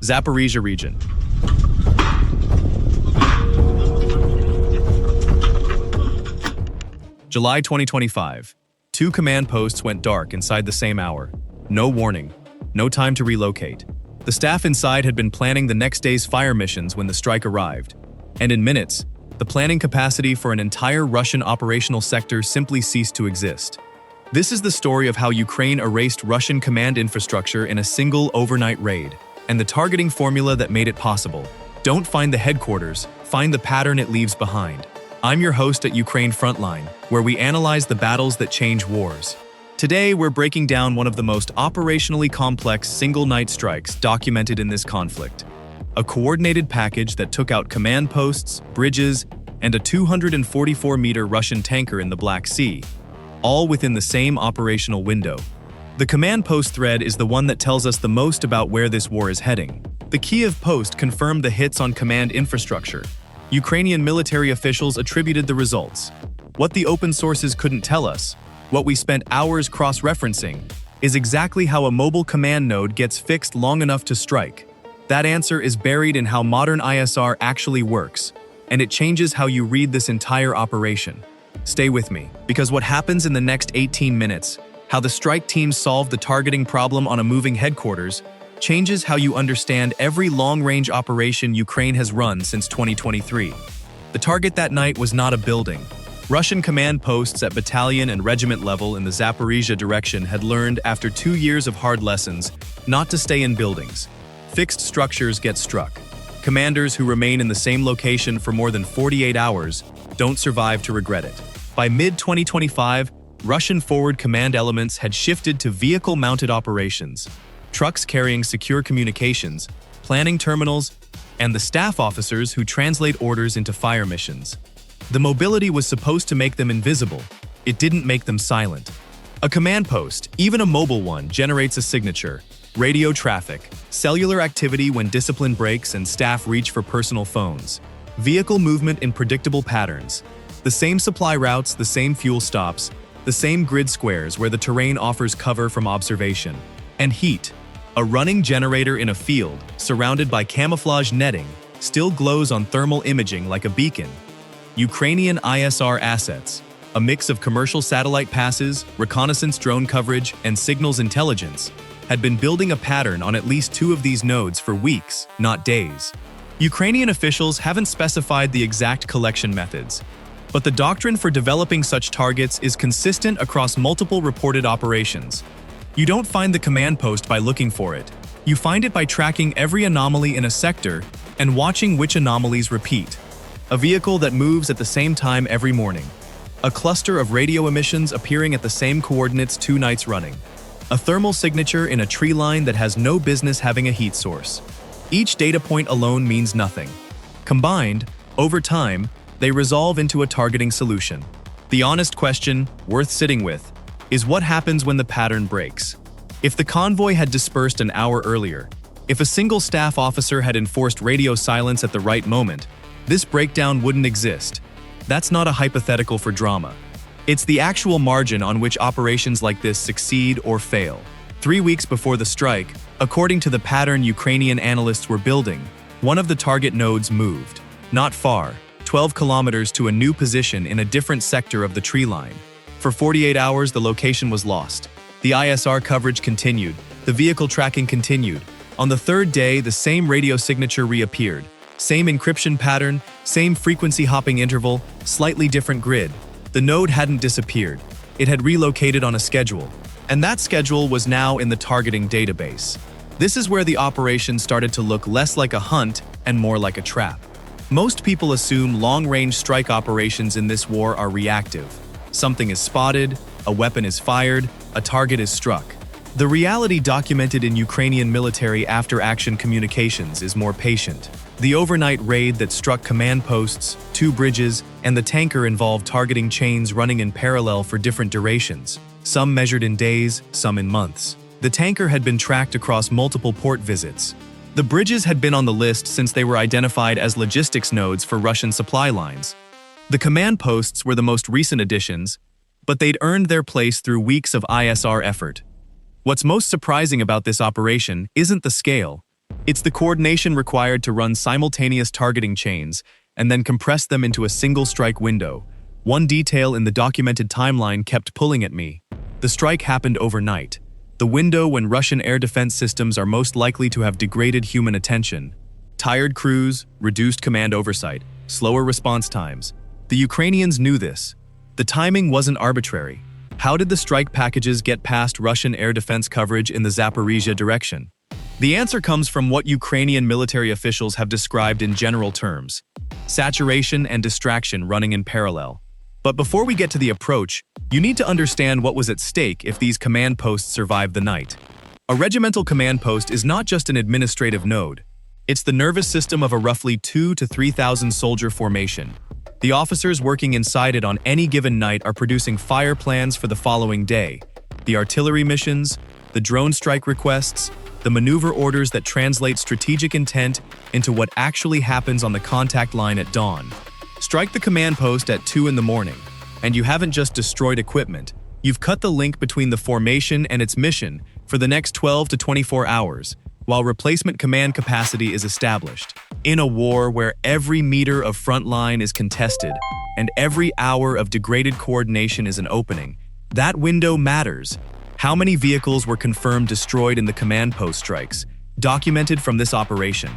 Zaporizhzhia region. July 2025. Two command posts went dark inside the same hour. No warning, no time to relocate. The staff inside had been planning the next day's fire missions when the strike arrived. And in minutes, the planning capacity for an entire Russian operational sector simply ceased to exist. This is the story of how Ukraine erased Russian command infrastructure in a single overnight raid, and the targeting formula that made it possible. Don't find the headquarters, find the pattern it leaves behind. I'm your host at Ukraine Frontline, where we analyze the battles that change wars. Today, we're breaking down one of the most operationally complex single-night strikes documented in this conflict. A coordinated package that took out command posts, bridges, and a 244-meter Russian tanker in the Black Sea, all within the same operational window. The command post thread is the one that tells us the most about where this war is heading. The Kyiv Post confirmed the hits on command infrastructure. Ukrainian military officials attributed the results. What the open sources couldn't tell us, what we spent hours cross-referencing, is exactly how a mobile command node gets fixed long enough to strike. That answer is buried in how modern ISR actually works, and it changes how you read this entire operation. Stay with me, because what happens in the next 18 minutes, how the strike teams solve the targeting problem on a moving headquarters, changes how you understand every long-range operation Ukraine has run since 2023. The target that night was not a building. Russian command posts at battalion and regiment level in the Zaporizhzhia direction had learned, after 2 years of hard lessons, not to stay in buildings. Fixed structures get struck. Commanders who remain in the same location for more than 48 hours don't survive to regret it. By mid-2025, Russian forward command elements had shifted to vehicle-mounted operations. Trucks carrying secure communications, planning terminals, and the staff officers who translate orders into fire missions. The mobility was supposed to make them invisible. It didn't make them silent. A command post, even a mobile one, generates a signature: radio traffic, cellular activity when discipline breaks and staff reach for personal phones, vehicle movement in predictable patterns, the same supply routes, the same fuel stops, the same grid squares where the terrain offers cover from observation, and heat. A running generator in a field, surrounded by camouflage netting, still glows on thermal imaging like a beacon. Ukrainian ISR assets, a mix of commercial satellite passes, reconnaissance drone coverage, and signals intelligence, had been building a pattern on at least 2 of these nodes for weeks, not days. Ukrainian officials haven't specified the exact collection methods, but the doctrine for developing such targets is consistent across multiple reported operations. You don't find the command post by looking for it. You find it by tracking every anomaly in a sector and watching which anomalies repeat. A vehicle that moves at the same time every morning. A cluster of radio emissions appearing at the same coordinates 2 nights running. A thermal signature in a tree line that has no business having a heat source. Each data point alone means nothing. Combined, over time, they resolve into a targeting solution. The honest question, worth sitting with, is what happens when the pattern breaks. If the convoy had dispersed an hour earlier, if a single staff officer had enforced radio silence at the right moment, this breakdown wouldn't exist. That's not a hypothetical for drama. It's the actual margin on which operations like this succeed or fail. 3 weeks before the strike, according to the pattern Ukrainian analysts were building, one of the target nodes moved. Not far, 12 kilometers to a new position in a different sector of the tree line. For 48 hours, the location was lost. The ISR coverage continued. The vehicle tracking continued. On the 3rd day, the same radio signature reappeared. Same encryption pattern, same frequency hopping interval, slightly different grid. The node hadn't disappeared. It had relocated on a schedule. And that schedule was now in the targeting database. This is where the operation started to look less like a hunt and more like a trap. Most people assume long-range strike operations in this war are reactive. Something is spotted, a weapon is fired, a target is struck. The reality documented in Ukrainian military after-action communications is more patient. The overnight raid that struck command posts, 2 bridges, and the tanker involved targeting chains running in parallel for different durations, some measured in days, some in months. The tanker had been tracked across multiple port visits. The bridges had been on the list since they were identified as logistics nodes for Russian supply lines. The command posts were the most recent additions, but they'd earned their place through weeks of ISR effort. What's most surprising about this operation isn't the scale, It's the coordination required to run simultaneous targeting chains and then compress them into a single strike window. One detail in the documented timeline kept pulling at me. The strike happened overnight, the window when Russian air defense systems are most likely to have degraded human attention. Tired crews, reduced command oversight, slower response times. The Ukrainians knew this. The timing wasn't arbitrary. How did the strike packages get past Russian air defense coverage in the Zaporizhzhia direction? The answer comes from what Ukrainian military officials have described in general terms: saturation and distraction running in parallel. But before we get to the approach, you need to understand what was at stake if these command posts survived the night. A regimental command post is not just an administrative node. It's the nervous system of a roughly 2,000 to 3,000 soldier formation. The officers working inside it on any given night are producing fire plans for the following day, the artillery missions, the drone strike requests, the maneuver orders that translate strategic intent into what actually happens on the contact line at dawn. Strike the command post at 2 in the morning, and you haven't just destroyed equipment, you've cut the link between the formation and its mission for the next 12 to 24 hours, while replacement command capacity is established. In a war where every meter of front line is contested and every hour of degraded coordination is an opening, that window matters. How many vehicles were confirmed destroyed in the command post strikes, documented from this operation?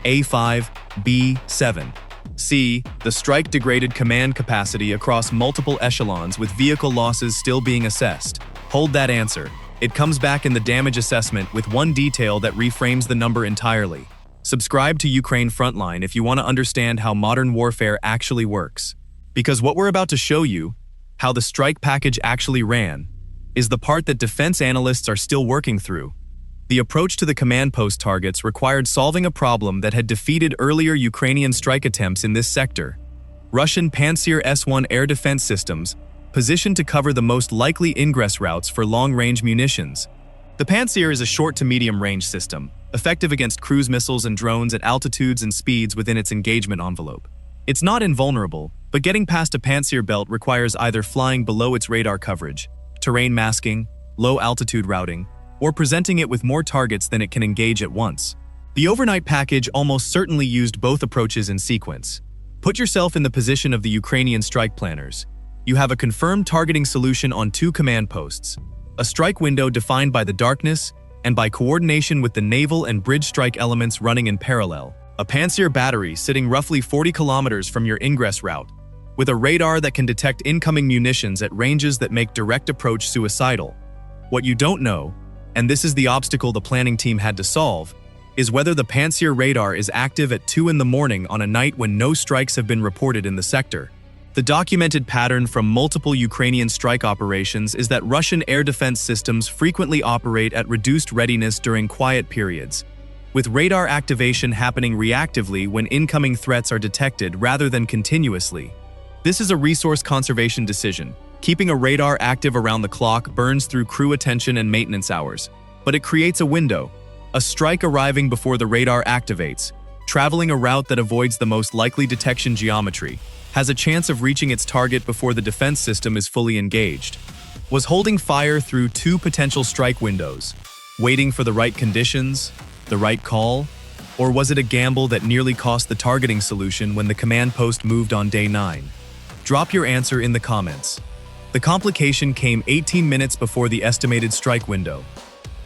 A5, B7. C. The strike degraded command capacity across multiple echelons with vehicle losses still being assessed. Hold that answer. It comes back in the damage assessment with one detail that reframes the number entirely. Subscribe to Ukraine Frontline if you want to understand how modern warfare actually works. Because what we're about to show you, how the strike package actually ran, is the part that defense analysts are still working through. The approach to the command post targets required solving a problem that had defeated earlier Ukrainian strike attempts in this sector. Russian Pantsir S-1 air defense systems, positioned to cover the most likely ingress routes for long-range munitions. The Pantsir is a short to medium-range system, effective against cruise missiles and drones at altitudes and speeds within its engagement envelope. It's not invulnerable, but getting past a Pantsir belt requires either flying below its radar coverage, terrain masking, low-altitude routing, or presenting it with more targets than it can engage at once. The overnight package almost certainly used both approaches in sequence. Put yourself in the position of the Ukrainian strike planners. You have a confirmed targeting solution on 2 command posts, a strike window defined by the darkness and by coordination with the naval and bridge strike elements running in parallel, a Pantsir battery sitting roughly 40 kilometers from your ingress route, with a radar that can detect incoming munitions at ranges that make direct approach suicidal. What you don't know, and this is the obstacle the planning team had to solve, is whether the Pantsir radar is active at 2 in the morning on a night when no strikes have been reported in the sector. The documented pattern from multiple Ukrainian strike operations is that Russian air defense systems frequently operate at reduced readiness during quiet periods, with radar activation happening reactively when incoming threats are detected rather than continuously. This is a resource conservation decision. Keeping a radar active around the clock burns through crew attention and maintenance hours, but it creates a window. A strike arriving before the radar activates, traveling a route that avoids the most likely detection geometry, has a chance of reaching its target before the defense system is fully engaged. Was holding fire through 2 potential strike windows, waiting for the right conditions, the right call, or was it a gamble that nearly cost the targeting solution when the command post moved on day 9? Drop your answer in the comments. The complication came 18 minutes before the estimated strike window.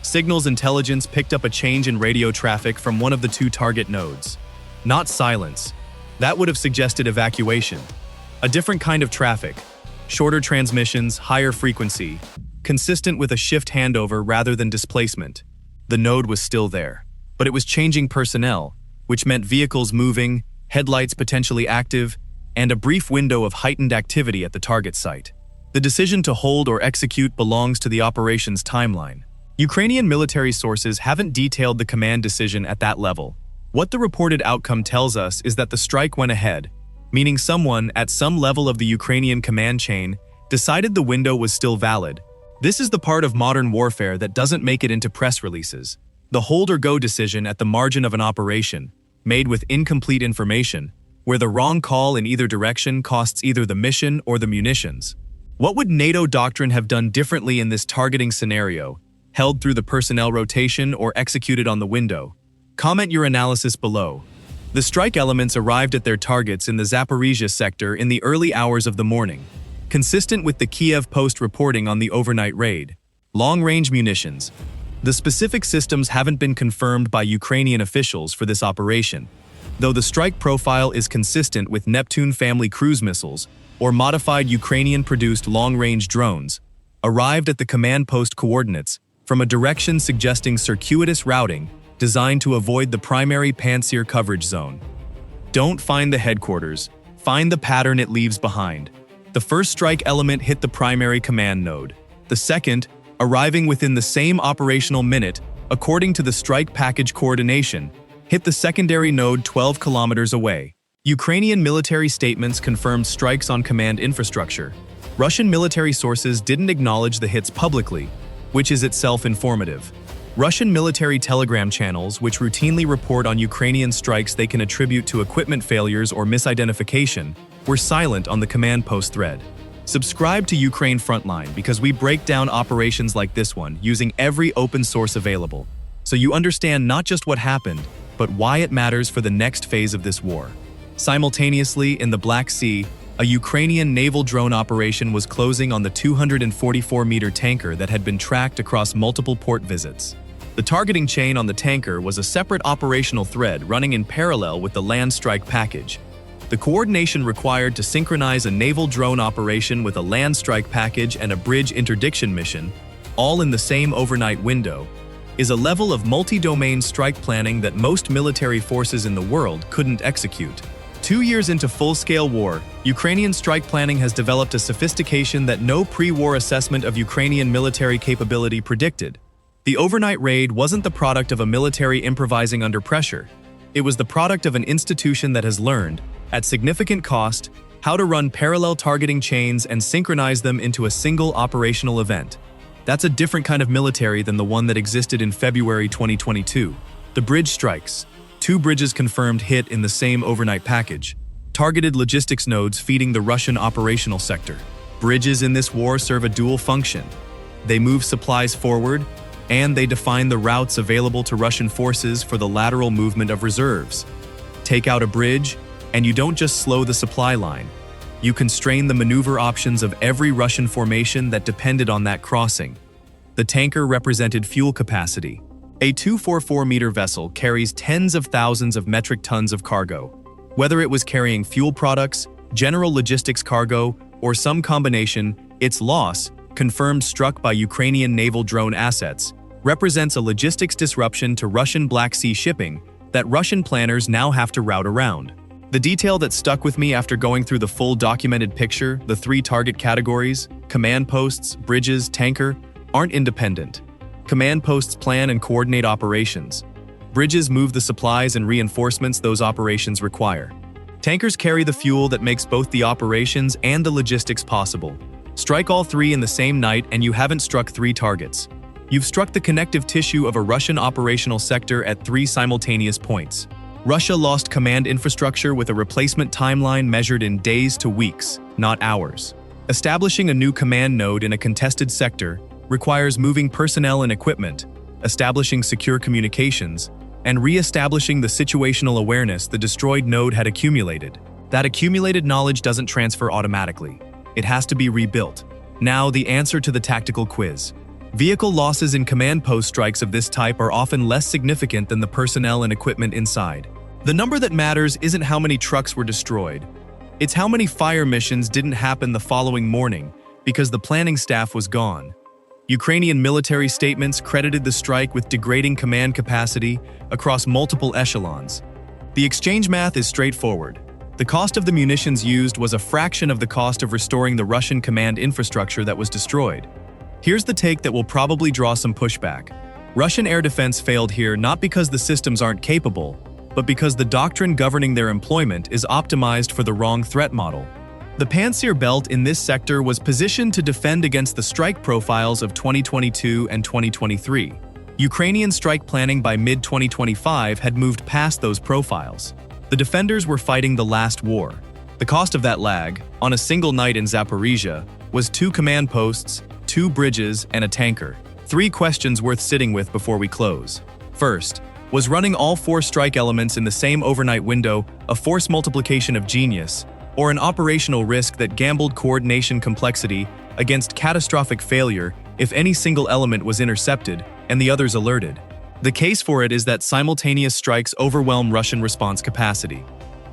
Signals intelligence picked up a change in radio traffic from one of the 2 target nodes. Not silence. That would have suggested evacuation. A different kind of traffic. Shorter transmissions, higher frequency, consistent with a shift handover rather than displacement. The node was still there, but it was changing personnel, which meant vehicles moving, headlights potentially active, and a brief window of heightened activity at the target site. The decision to hold or execute belongs to the operations timeline. Ukrainian military sources haven't detailed the command decision at that level. What the reported outcome tells us is that the strike went ahead, meaning someone at some level of the Ukrainian command chain decided the window was still valid. This is the part of modern warfare that doesn't make it into press releases. The hold or go decision at the margin of an operation, made with incomplete information, where the wrong call in either direction costs either the mission or the munitions. What would NATO doctrine have done differently in this targeting scenario, held through the personnel rotation or executed on the window? Comment your analysis below. The strike elements arrived at their targets in the Zaporizhzhia sector in the early hours of the morning, consistent with the Kyiv Post reporting on the overnight raid. Long-range munitions. The specific systems haven't been confirmed by Ukrainian officials for this operation, though the strike profile is consistent with Neptune family cruise missiles or modified Ukrainian-produced long-range drones, arrived at the command post coordinates from a direction suggesting circuitous routing designed to avoid the primary Pantsir coverage zone. Don't find the headquarters, find the pattern it leaves behind. The first strike element hit the primary command node. The second, arriving within the same operational minute, according to the strike package coordination, hit the secondary node 12 kilometers away. Ukrainian military statements confirmed strikes on command infrastructure. Russian military sources didn't acknowledge the hits publicly, which is itself informative. Russian military telegram channels, which routinely report on Ukrainian strikes they can attribute to equipment failures or misidentification, were silent on the command post thread. Subscribe to Ukraine Frontline because we break down operations like this one using every open source available, so you understand not just what happened, but why it matters for the next phase of this war. Simultaneously, in the Black Sea, a Ukrainian naval drone operation was closing on the 244-meter tanker that had been tracked across multiple port visits. The targeting chain on the tanker was a separate operational thread running in parallel with the land strike package. The coordination required to synchronize a naval drone operation with a land strike package and a bridge interdiction mission, all in the same overnight window, is a level of multi-domain strike planning that most military forces in the world couldn't execute. 2 years into full-scale war, Ukrainian strike planning has developed a sophistication that no pre-war assessment of Ukrainian military capability predicted. The overnight raid wasn't the product of a military improvising under pressure. It was the product of an institution that has learned, at significant cost, how to run parallel targeting chains and synchronize them into a single operational event. That's a different kind of military than the one that existed in February 2022. The bridge strikes. 2 bridges confirmed hit in the same overnight package. Targeted logistics nodes feeding the Russian operational sector. Bridges in this war serve a dual function. They move supplies forward, and they define the routes available to Russian forces for the lateral movement of reserves. Take out a bridge, and you don't just slow the supply line. You constrain the maneuver options of every Russian formation that depended on that crossing. The tanker represented fuel capacity. A 244-meter vessel carries tens of thousands of metric tons of cargo. Whether it was carrying fuel products, general logistics cargo, or some combination, its loss, confirmed struck by Ukrainian naval drone assets, represents a logistics disruption to Russian Black Sea shipping that Russian planners now have to route around. The detail that stuck with me after going through the full documented picture, the 3 target categories, command posts, bridges, tanker, aren't independent. Command posts plan and coordinate operations. Bridges move the supplies and reinforcements those operations require. Tankers carry the fuel that makes both the operations and the logistics possible. Strike all 3 in the same night and you haven't struck 3 targets. You've struck the connective tissue of a Russian operational sector at 3 simultaneous points. Russia lost command infrastructure with a replacement timeline measured in days to weeks, not hours. Establishing a new command node in a contested sector requires moving personnel and equipment, establishing secure communications, and re-establishing the situational awareness the destroyed node had accumulated. That accumulated knowledge doesn't transfer automatically. It has to be rebuilt. Now, the answer to the tactical quiz. Vehicle losses in command post strikes of this type are often less significant than the personnel and equipment inside. The number that matters isn't how many trucks were destroyed. It's how many fire missions didn't happen the following morning because the planning staff was gone. Ukrainian military statements credited the strike with degrading command capacity across multiple echelons. The exchange math is straightforward. The cost of the munitions used was a fraction of the cost of restoring the Russian command infrastructure that was destroyed. Here's the take that will probably draw some pushback. Russian air defense failed here not because the systems aren't capable, but because the doctrine governing their employment is optimized for the wrong threat model. The Pantsir belt in this sector was positioned to defend against the strike profiles of 2022 and 2023. Ukrainian strike planning by mid-2025 had moved past those profiles. The defenders were fighting the last war. The cost of that lag, on a single night in Zaporizhzhia, was 2 command posts, 2 bridges, and a tanker. 3 questions worth sitting with before we close. First, Was running all 4 strike elements in the same overnight window a force multiplication of genius, or an operational risk that gambled coordination complexity against catastrophic failure if any single element was intercepted and the others alerted? The case for it is that simultaneous strikes overwhelm Russian response capacity.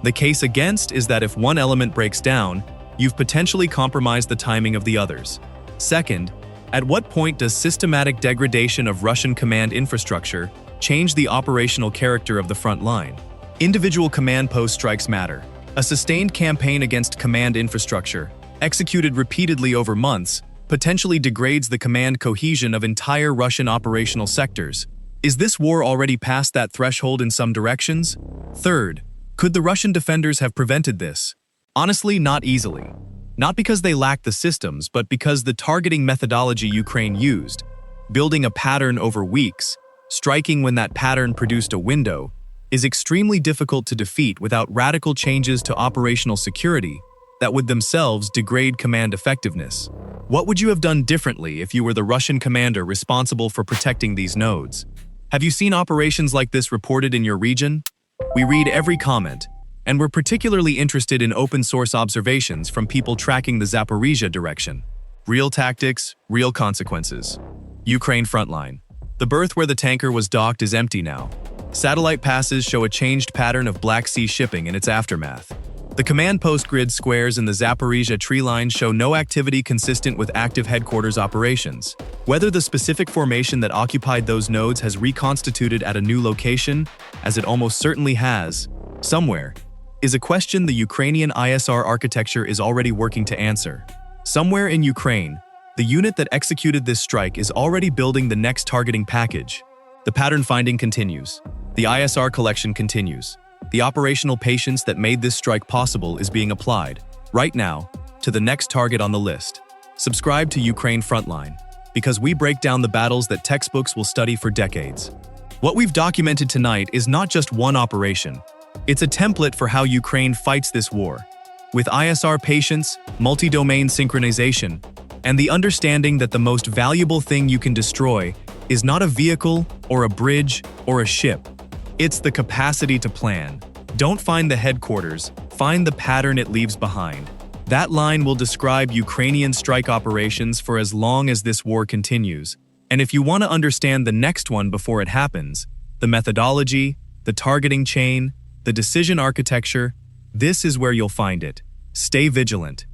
The case against is that if one element breaks down, you've potentially compromised the timing of the others. Second, at what point does systematic degradation of Russian command infrastructure change the operational character of the front line? Individual command post strikes matter. A sustained campaign against command infrastructure, executed repeatedly over months, potentially degrades the command cohesion of entire Russian operational sectors. Is this war already past that threshold in some directions? Third, could the Russian defenders have prevented this? Honestly, not easily. Not because they lack the systems, but because the targeting methodology Ukraine used, building a pattern over weeks, striking when that pattern produced a window, is extremely difficult to defeat without radical changes to operational security that would themselves degrade command effectiveness. What would you have done differently if you were the Russian commander responsible for protecting these nodes? Have you seen operations like this reported in your region? We read every comment, and we're particularly interested in open-source observations from people tracking the Zaporizhzhia direction. Real tactics, real consequences. Ukraine Frontline. The berth where the tanker was docked is empty now. Satellite passes show a changed pattern of Black Sea shipping in its aftermath. The command post grid squares in the Zaporizhzhia tree line show no activity consistent with active headquarters operations. Whether the specific formation that occupied those nodes has reconstituted at a new location, as it almost certainly has, somewhere, is a question the Ukrainian ISR architecture is already working to answer. Somewhere in Ukraine, the unit that executed this strike is already building the next targeting package. The pattern finding continues. The ISR collection continues. The operational patience that made this strike possible is being applied, right now, to the next target on the list. Subscribe to Ukraine Frontline, because we break down the battles that textbooks will study for decades. What we've documented tonight is not just one operation. It's a template for how Ukraine fights this war. With ISR patience, multi-domain synchronization, and the understanding that the most valuable thing you can destroy is not a vehicle or a bridge or a ship. It's the capacity to plan. Don't find the headquarters, find the pattern it leaves behind. That line will describe Ukrainian strike operations for as long as this war continues. And if you want to understand the next one before it happens, the methodology, the targeting chain, the decision architecture, this is where you'll find it. Stay vigilant.